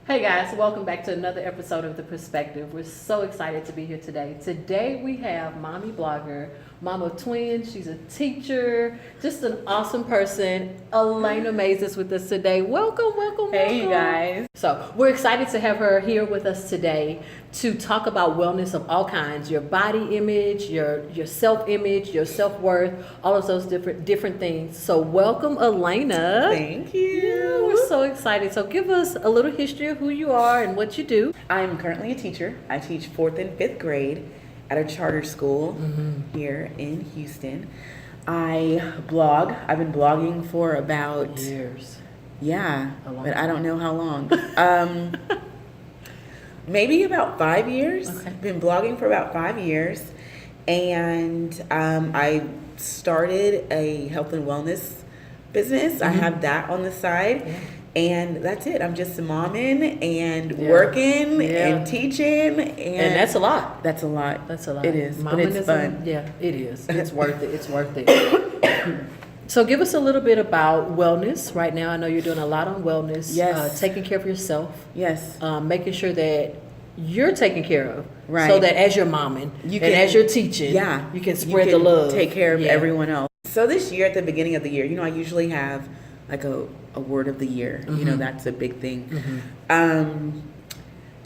Hey guys, welcome back to another episode of The Perspective. We're so excited to be here today. Today we have mommy blogger, mom of twins. She's a teacher, just an awesome person. Elena Mays is with us today. Welcome. Hey, you guys. So we're excited to have her here with us today to talk about wellness of all kinds, your body image, your self-image, your self-worth, all of those different things. So welcome, Elena. Thank you. Yeah, we're so excited. So give us a little history of who you are and what you do. I'm currently a teacher. I teach 4th and 5th grade at a charter school here in Houston. I blog. I've been blogging for about Years. Yeah, long but I don't know how long. Maybe about 5 years. Okay. Been blogging for about 5 years, and I started a health and wellness business. I have that on the side. Yeah. And that's it. I'm just momming and Yeah. working Yeah. and teaching. And that's a lot. That's a lot. That's a lot. It is, but it's fun. Yeah, it is. It's worth it. It's worth it. So give us a little bit about wellness right now. I know you're doing a lot on wellness. Yes. Taking care of yourself. Yes. Making sure that you're taken care of. Right. So that as you're momming as you're teaching, you can spread the love. Take care of everyone else. So this year, at the beginning of the year, I usually have like a word of the year. That's a big thing. And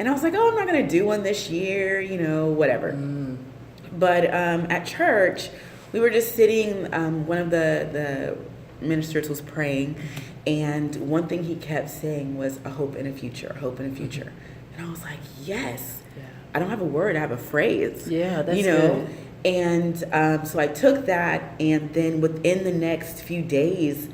I was like, I'm not going to do one this year, whatever. But at church, we were just sitting, one of the ministers was praying, and one thing he kept saying was a hope and a future, a hope and a future. And I was like, yes. Yeah. I don't have a word, I have a phrase. Yeah, that's good. And so I took that, and then within the next few days,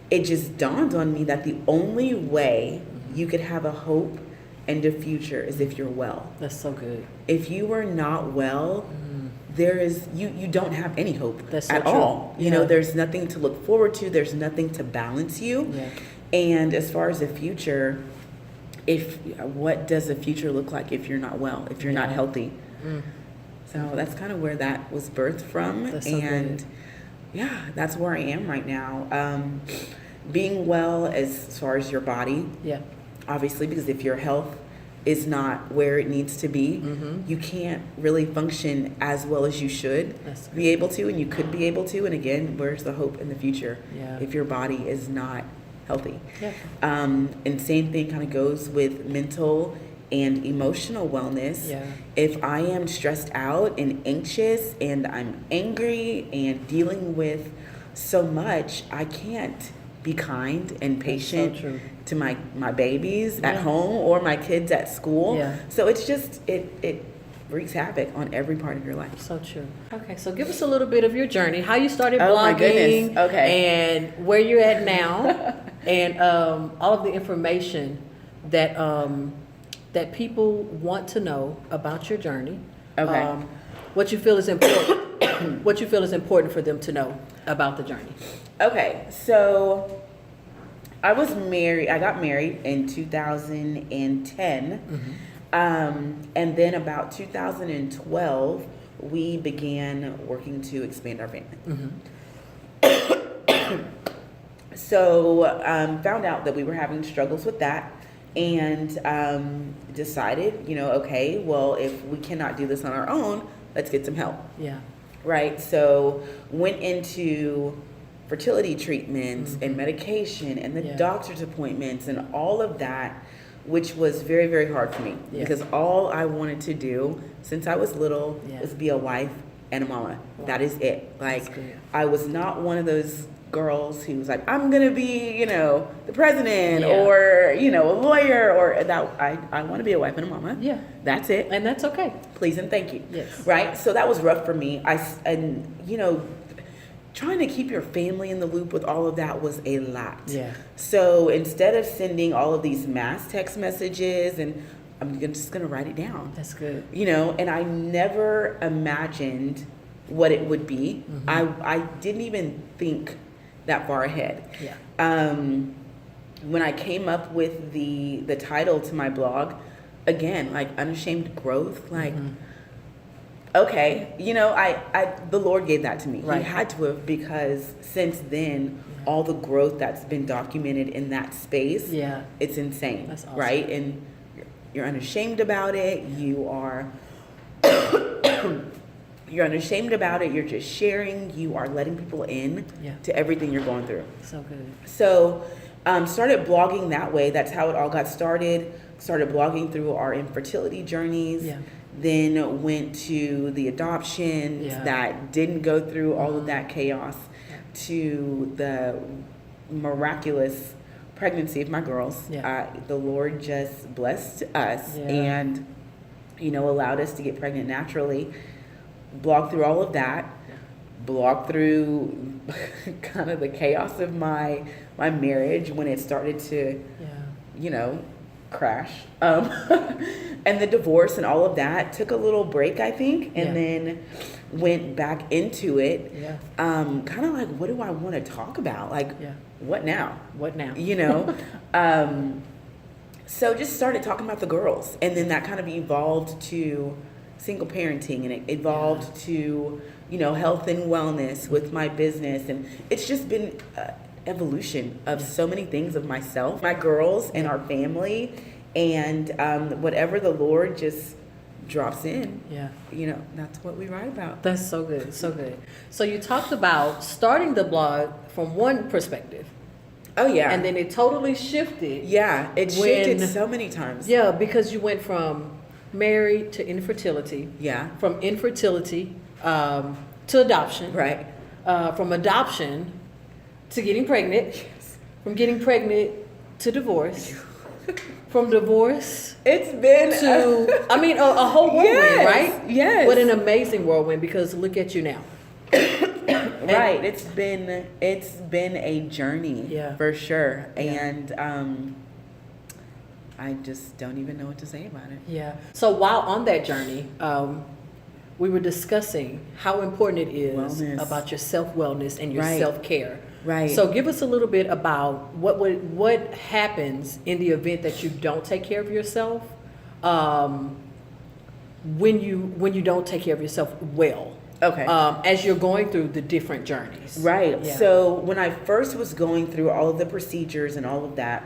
it just dawned on me that the only way you could have a hope and a future is if you're well. That's so good. If you are not well, there is you don't have any hope That's so at true. all. Yeah. There's nothing to look forward to. There's nothing to balance you. Yeah. And as far as the future, what does the future look like if you're not well, if you're not healthy? So that's kind of where that was birthed from. That's so And good. yeah, that's where I am right now. Being well as far as your body, Yeah. obviously, because if your health is not where it needs to be, you can't really function as well as you should That's be able to, and you could be able to. And again, where's the hope in the future Yeah. if your body is not healthy? Yeah. And same thing kind of goes with mental and emotional wellness. Yeah. If I am stressed out and anxious and I'm angry and dealing with so much, I can't be kind and patient true. to my babies Yeah. at home or my kids at school. Yeah. So it's just, it wreaks havoc on every part of your life. So true. Okay, so give us a little bit of your journey, how you started Oh, my blogging, goodness. Okay. and where you're at now, and all of the information that that people want to know about your journey. Okay. What you feel is important. What you feel is important for them to know about the journey. Okay, so I got married in 2010. And then about 2012, we began working to expand our family. So found out that we were having struggles with that, and decided, okay, well, if we cannot do this on our own, let's get some help. Yeah. Right? So went into fertility treatments and medication and the Yeah. doctor's appointments and all of that, which was very, very hard for me because all I wanted to do since I was little was be a wife and a mama. Wow. That is it. Like, That's good. I was not one of those girls who was like, I'm gonna be, the president or, a lawyer or that. I want to be a wife and a mama. Yeah. That's it. And that's okay. Please and thank you. Yes. Right? So that was rough for me. Trying to keep your family in the loop with all of that was a lot. Yeah. So instead of sending all of these mass text messages, and I'm just going to write it down. That's good. And I never imagined what it would be. I didn't even think that far ahead. Yeah. When I came up with the title to my blog, again, like Unashamed Growth, like, okay, I the Lord gave that to me. Right. He had to have, because since then all the growth that's been documented in that space. Yeah. It's insane. That's awesome. Right? And you're unashamed about it. You are you're unashamed about it. You're just sharing. You are letting people in to everything you're going through. So good. So started blogging that way. That's how it all got started. Started blogging through our infertility journeys. Yeah. Then went to the adoptions that didn't go through all of that chaos, to the miraculous pregnancy of my girls. The Lord just blessed us and, allowed us to get pregnant naturally. Blogged through all of that. Blogged through kind of the chaos of my marriage when it started to, crash. And the divorce and all of that. Took a little break, I think, and then went back into it. Kind of like, what do I want to talk about? Like, what now? What now? So just started talking about the girls, and then that kind of evolved to single parenting, and it evolved to, health and wellness with my business, and it's just been evolution of so many things of myself, my girls, and our family, and whatever the Lord just drops in. That's what we write about. That's so good, so good. So you talked about starting the blog from one perspective. Oh yeah. And then it totally shifted. Yeah, it shifted so many times. Yeah, because you went from married to infertility. Yeah. From infertility to adoption. Right. From adoption to getting pregnant. Yes. From getting pregnant to divorce. From divorce it's been to a whole whirlwind, right? Yes. What an amazing whirlwind, because look at you now. Right. It's been a journey for sure. And I just don't even know what to say about it. Yeah. So while on that journey, we were discussing how important it is about your self-wellness and your self-care. Right. So give us a little bit about what happens in the event that you don't take care of yourself, when you don't take care of yourself well. Okay. As you're going through the different journeys. Right. Yeah. So when I first was going through all of the procedures and all of that,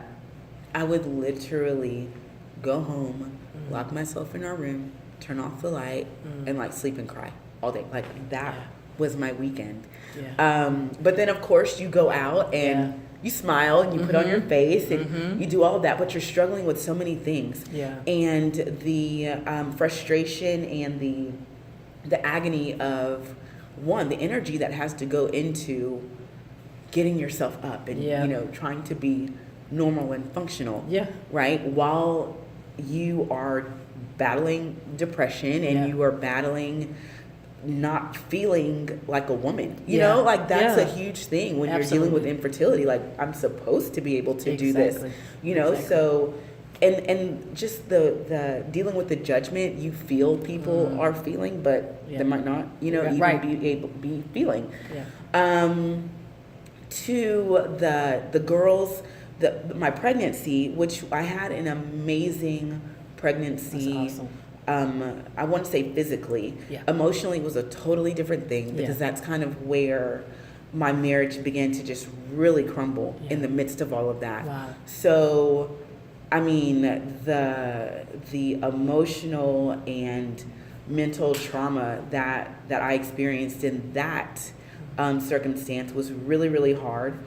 I would literally go home, lock myself in our room, turn off the light, and sleep and cry all day. Like that was my weekend. Yeah. But then of course you go out and you smile and you put on your face and you do all of that, but you're struggling with so many things. Yeah. And the frustration and the agony of the energy that has to go into getting yourself up and trying to be normal and functional, right, while you are battling depression and you are battling not feeling like a woman, that's a huge thing when you're dealing with infertility. Like, I'm supposed to be able to do this, so and just the dealing with the judgment you feel people are feeling, but they might not, even be feeling. To the girls, my pregnancy, which I had an amazing pregnancy. That's awesome. I want to say physically. Emotionally was a totally different thing, because that's kind of where my marriage began to just really crumble in the midst of all of that. Wow. So, the emotional and mental trauma that I experienced in that circumstance was really, really hard.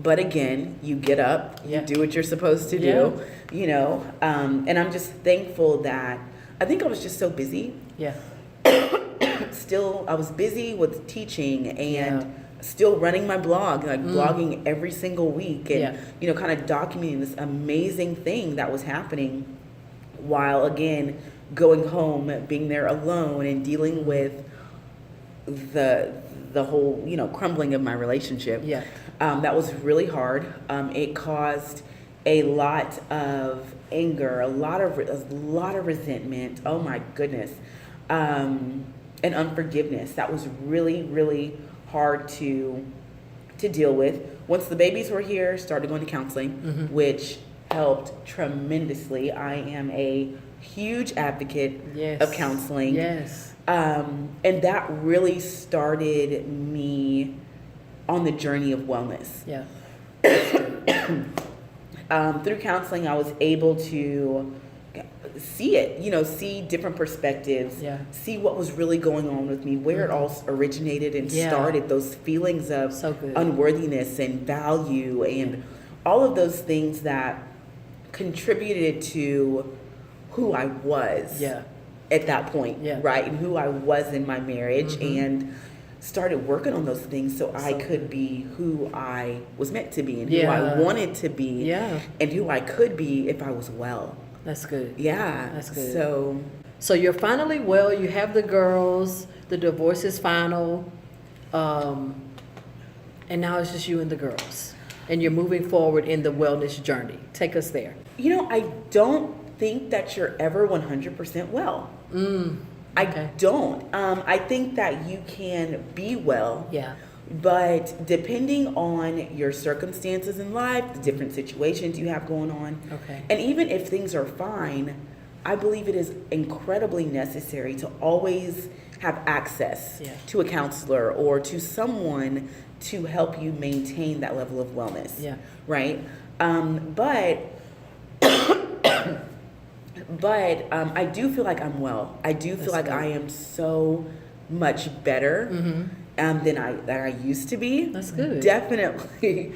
But again, you get up, you do what you're supposed to do, and I'm just thankful that I think I was just so busy. Still, I was busy with teaching and still running my blog, blogging every single week and, kind of documenting this amazing thing that was happening, while again, going home, being there alone and dealing with the whole, crumbling of my relationship. That was really hard. It caused a lot of anger, a lot of resentment. Oh my goodness. And unforgiveness. That was really, really hard to deal with. Once the babies were here, started going to counseling, which helped tremendously. I am a huge advocate of counseling. And that really started me on the journey of wellness. Yeah. Through counseling, I was able to see it, see different perspectives, Yeah. see what was really going on with me, where it all originated and started, those feelings of So good. unworthiness and value and all of those things that contributed to who I was at that point, right? And who I was in my marriage, and started working on those things so I could be who I was meant to be and who I wanted to be and who I could be if I was well. That's good. Yeah. That's good. So you're finally well, you have the girls, the divorce is final, and now it's just you and the girls. And you're moving forward in the wellness journey. Take us there. I don't think that you're ever 100% well. Okay. I don't. I think that you can be well. Yeah. But depending on your circumstances in life, the different situations you have going on, and even if things are fine, I believe it is incredibly necessary to always have access to a counselor or to someone to help you maintain that level of wellness. Yeah. Right? But I do feel like I'm well. I do feel like I am so much better than I used to be. That's good. Definitely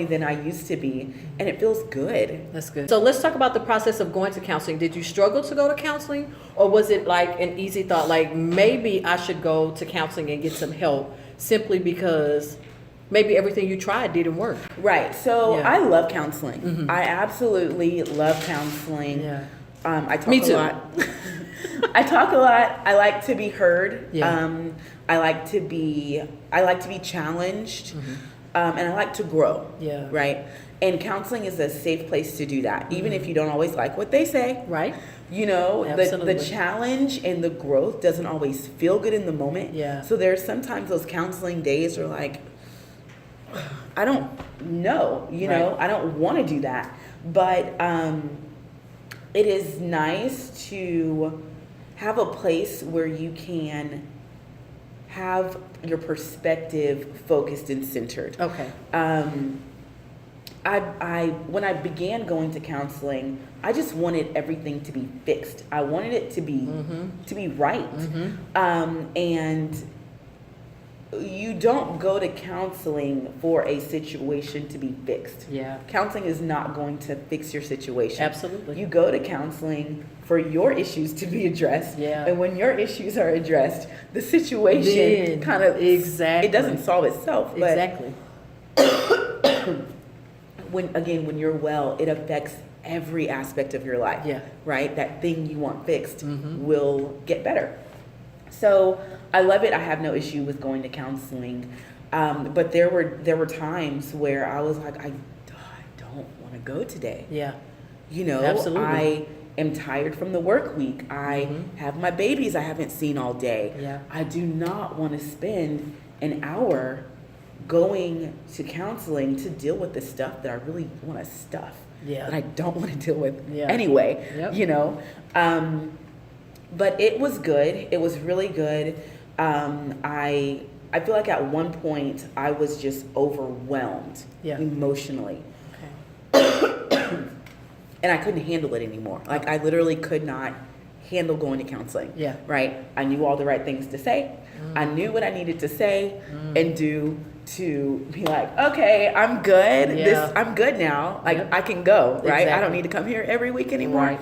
than I used to be, and it feels good. That's good. So let's talk about the process of going to counseling. Did you struggle to go to counseling, or was it like an easy thought, like maybe I should go to counseling and get some help simply because maybe everything you tried didn't work? Right. So I love counseling. I absolutely love counseling. Yeah. I talk Me too. a lot. I talk a lot. I like to be heard. Yeah. I like to be challenged. And I like to grow. Yeah. Right. And counseling is a safe place to do that, even if you don't always like what they say. Right. The challenge and the growth doesn't always feel good in the moment. Yeah. So there's sometimes those counseling days are like, I don't know, I don't want to do that. But it is nice to have a place where you can have your perspective focused and centered. Okay. When I began going to counseling, I just wanted everything to be fixed. I wanted it to be right. And you don't go to counseling for a situation to be fixed. Yeah. Counseling is not going to fix your situation. Absolutely. You go to counseling for your issues to be addressed. Yeah. And when your issues are addressed, the situation kind of it doesn't solve itself. But exactly. when you're well, it affects every aspect of your life. Yeah. Right? That thing you want fixed will get better. So I love it. I have no issue with going to counseling. But there were times where I was like, I don't want to go today. Yeah. Absolutely. I am tired from the work week. I have my babies I haven't seen all day. Yeah. I do not want to spend an hour going to counseling to deal with the stuff that I really want to stuff. Yeah. That I don't want to deal with Yeah. anyway. Yep. But it was good. It was really good. I feel like at one point I was just overwhelmed emotionally. Okay. And I couldn't handle it anymore. Like I literally could not handle going to counseling. Yeah. Right? I knew all the right things to say. I knew what I needed to say and do to be like, okay, I'm good. Yeah. I'm good now. Like I can go, right? Exactly. I don't need to come here every week anymore. Right.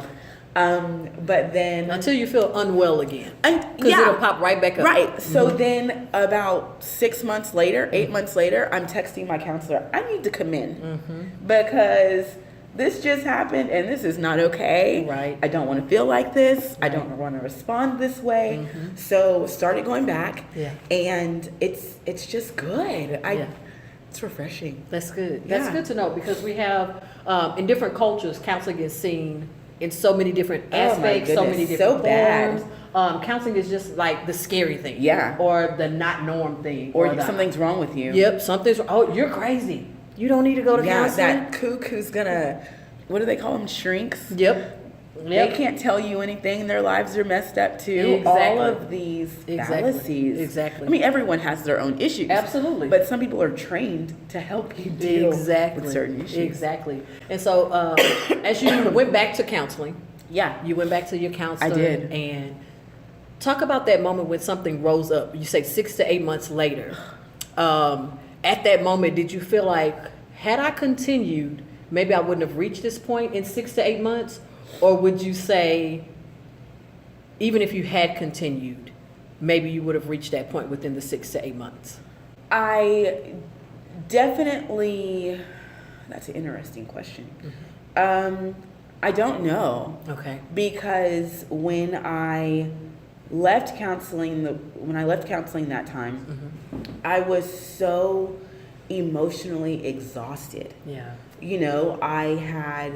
But then Until you feel unwell again. Because it'll pop right back up. Right. So then about 6 months later, 8 months later, I'm texting my counselor, I need to come in because this just happened and this is not okay. Right. I don't want to feel like this. I don't want to respond this way. So started going back and it's just good. It's refreshing. That's good. That's Yeah. good to know because we have, in different cultures, counseling is seen in so many different Oh, my aspects, so many goodness. different So bad. forms. Counseling is just like the scary thing. Yeah. Or the not norm thing. Or the, something's wrong with you. Yep, something's, oh, you're crazy. You don't need to go to Yeah, counseling. that cuckoo's gonna, what do they call them? Shrinks? Yep. They can't tell you anything. Their lives are messed up too. Exactly. All of these fallacies. Exactly. I mean, everyone has their own issues. Absolutely. But some people are trained to help you deal with certain issues. Exactly. And so, as you went back to counseling, you went back to your counselor. I did. And talk about that moment when something rose up. You say 6 to 8 months later. At that moment, did you feel like, had I continued, maybe I wouldn't have reached this point in 6 to 8 months? Or would you say, even if you had continued, maybe you would have reached that point within the 6 to 8 months? I definitely, that's an interesting question. I don't know. Okay. Because when I left counseling, that time, I was so emotionally exhausted. Yeah. You know, I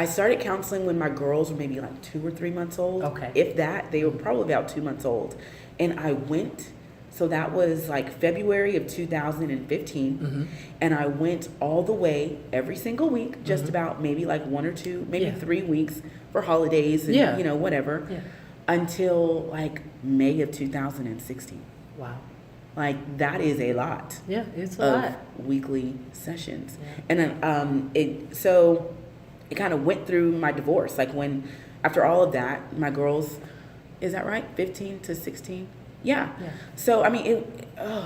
started counseling when my girls were maybe like 2 or 3 months old. Okay. If that, they were probably about 2 months old. And I went, so that was like February of 2015. And I went all the way every single week, just about maybe like 1 or 2, maybe 3 weeks for holidays and, you know, whatever, until like May of 2016. Wow. Like, that is a lot. Yeah, it's a lot. Weekly sessions. Yeah. And then, it kind of went through my divorce. Like, after all of that, my girls, is that right? 15 to 16? Yeah. So, I mean,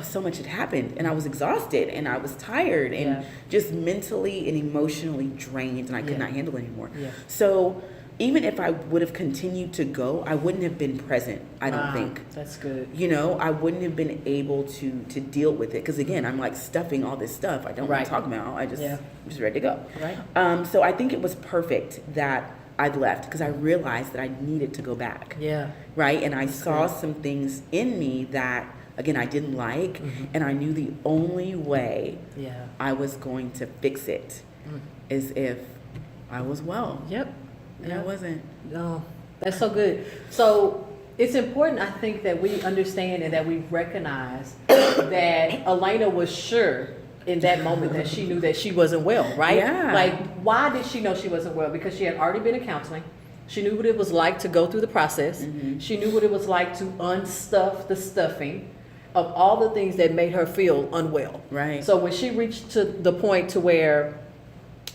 so much had happened, and I was exhausted, and I was tired, and just mentally and emotionally drained, and I could not handle it anymore. So, even if I would have continued to go, I wouldn't have been present, I don't think. That's good. You know, I wouldn't have been able to deal with it. Because, again, I'm like stuffing all this stuff I don't want to talk about. I'm just ready to go. Right. So I think it was perfect that I'd left, because I realized that I needed to go back. Yeah. Right? And I saw some things in me that, again, I didn't like. And I knew the only way I was going to fix it is if I was well. Yep. And I wasn't. No, that's so good. So it's important, I think, that we understand and that we recognize that Elena was sure in that moment that she knew that she wasn't well, right? Yeah. Like, why did she know she wasn't well? Because she had already been in counseling. She knew what it was like to go through the process. She knew what it was like to unstuff the stuffing of all the things that made her feel unwell. Right. So when she reached to the point to where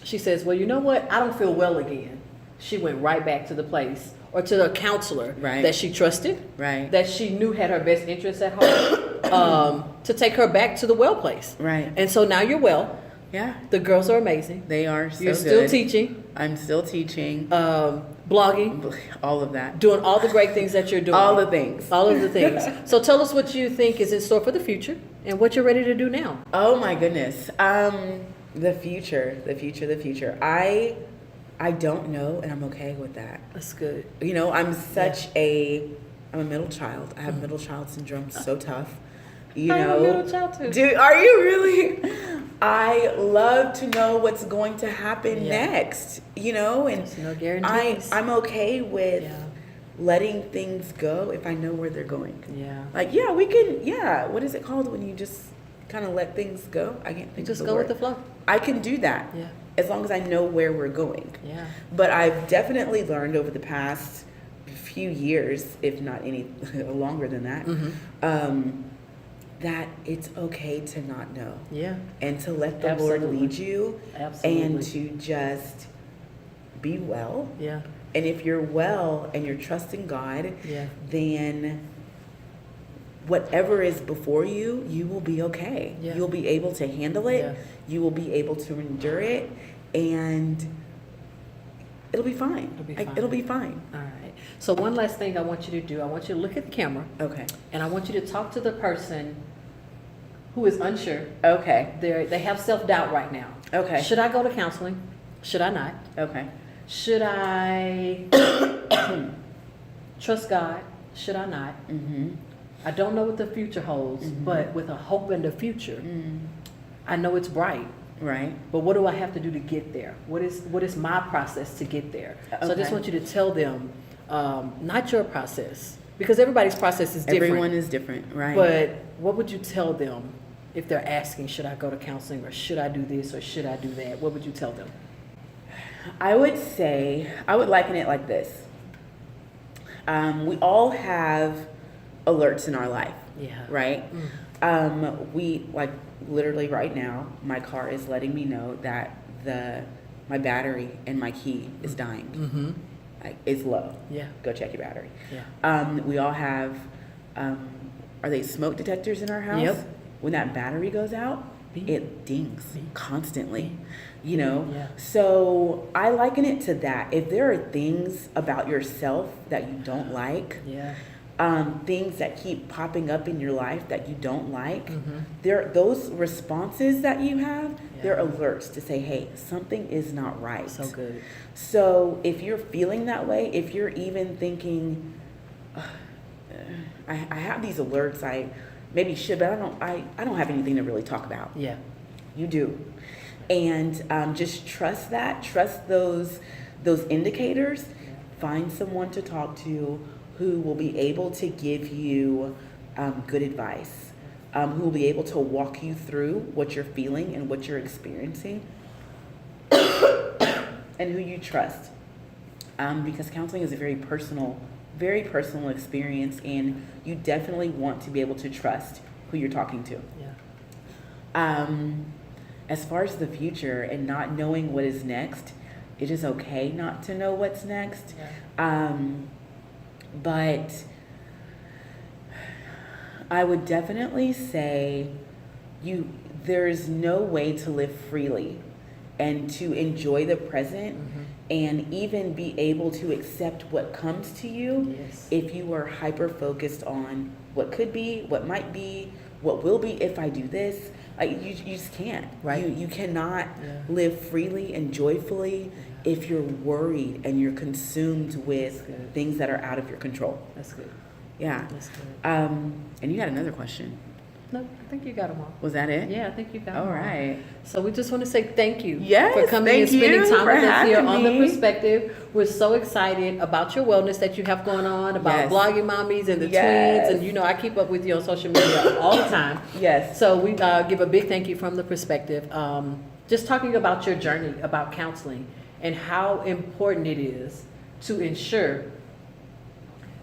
she says, well, you know what? I don't feel well again. She went right back to the place or to the counselor that she trusted, that she knew had her best interests at heart, to take her back to the well place. Right. And so now you're well. Yeah. The girls are amazing. They are so You're still good. teaching. I'm still teaching. Blogging. All of that. Doing all the great things that you're doing. All the things. All of the things. So tell us what you think is in store for the future and what you're ready to do now. Oh my goodness. The future. I don't know, and I'm okay with that. That's good. You know, I'm a middle child. I have middle child syndrome. So tough. You know, I'm a middle child too. Dude, are you really? I love to know what's going to happen next. You know, and there's no guarantees. I'm okay with letting things go if I know where they're going. Yeah. Like, we can. Yeah. What is it called when you just kind of let things go? I can't think. Just of the go word. with the flow. I can do that. Yeah. As long as I know where we're going. Yeah. But I've definitely learned over the past few years, if not any longer than that, that it's okay to not know. Yeah. And to let the Lord lead you. Absolutely. And to just be well. Yeah. And if you're well and you're trusting God, then whatever is before you, you will be okay. Yeah. You'll be able to handle it. Yeah. You will be able to endure it, and it'll be fine. It'll be fine. All right. So one last thing I want you to do. I want you to look at the camera. Okay. And I want you to talk to the person who is unsure. Okay. They have self-doubt right now. Okay. Should I go to counseling? Should I not? Okay. Should I trust God? Should I not? I don't know what the future holds, but with a hope in the future, I know it's bright. Right. But what do I have to do to get there? What is my process to get there? So I just want you to tell them, not your process, because everybody's process is different. Everyone is different, right? But what would you tell them if they're asking, should I go to counseling, or should I do this, or should I do that? What would you tell them? I would say, I would liken it like this. We all have alerts in our life, Yeah. right? We, like, literally right now, my car is letting me know that my battery and my key is dying. Mm-hmm. Like, it's low. Yeah. Go check your battery. Yeah. We all have, are they smoke detectors in our house? Yep. When that battery goes out, Beep. it dings Beep. constantly, you know? Yeah. So I liken it to that. If there are things about yourself that you don't like, Yeah. things that keep popping up in your life that you don't like, Mm-hmm. those responses that you have, Yeah. they're alerts to say, hey, something is not right. So good. So if you're feeling that way, if you're even thinking, I have these alerts, I maybe should, but I don't have anything to really talk about. Yeah. You do. And just trust that, trust those indicators. Find someone to talk to who will be able to give you good advice, who will be able to walk you through what you're feeling and what you're experiencing, and who you trust. Because counseling is a very personal experience, and you definitely want to be able to trust who you're talking to. Yeah. As far as the future and not knowing what is next, it is okay not to know what's next. Yeah. But I would definitely say there's no way to live freely and to enjoy the present and even be able to accept what comes to you Yes. if you are hyper focused on what could be, what might be, what will be if I do this. Like, you just can't. Right. You cannot live freely and joyfully if you're worried and you're consumed with good. things that are out of your control. That's good. Yeah. That's good. And you had another question. No, I think you got them all. Was that it? Yeah, I think you got All them all. right. So we just want to say thank you Yes, for coming and thank spending you time for with us here having on The me. Perspective. We're so excited about your wellness that you have going on, about Yes. blogging mommies and the Yes. twins. And I keep up with you on social media all the time. Yes. So we give a big thank you from The Perspective. Just talking about your journey, about counseling, and how important it is to ensure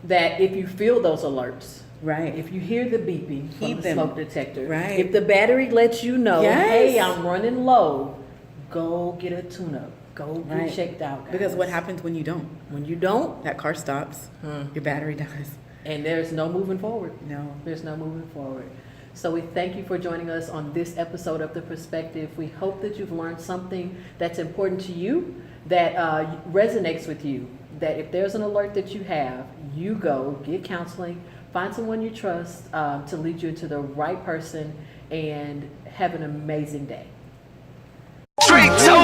that if you feel those alerts, Right. if you hear the beeping from Keep the them. smoke detector, Right. if the battery lets you know, Yes. hey, I'm running low, go get a tune-up. Go get Right. checked out, guys. Because what happens when you don't? When you don't, That car stops. Your battery dies. and there's no moving forward. No. There's no moving forward. So we thank you for joining us on this episode of The Perspective. We hope that you've learned something that's important to you, that resonates with you, that if there's an alert that you have, you go get counseling, find someone you trust to lead you to the right person, and have an amazing day. Street talk.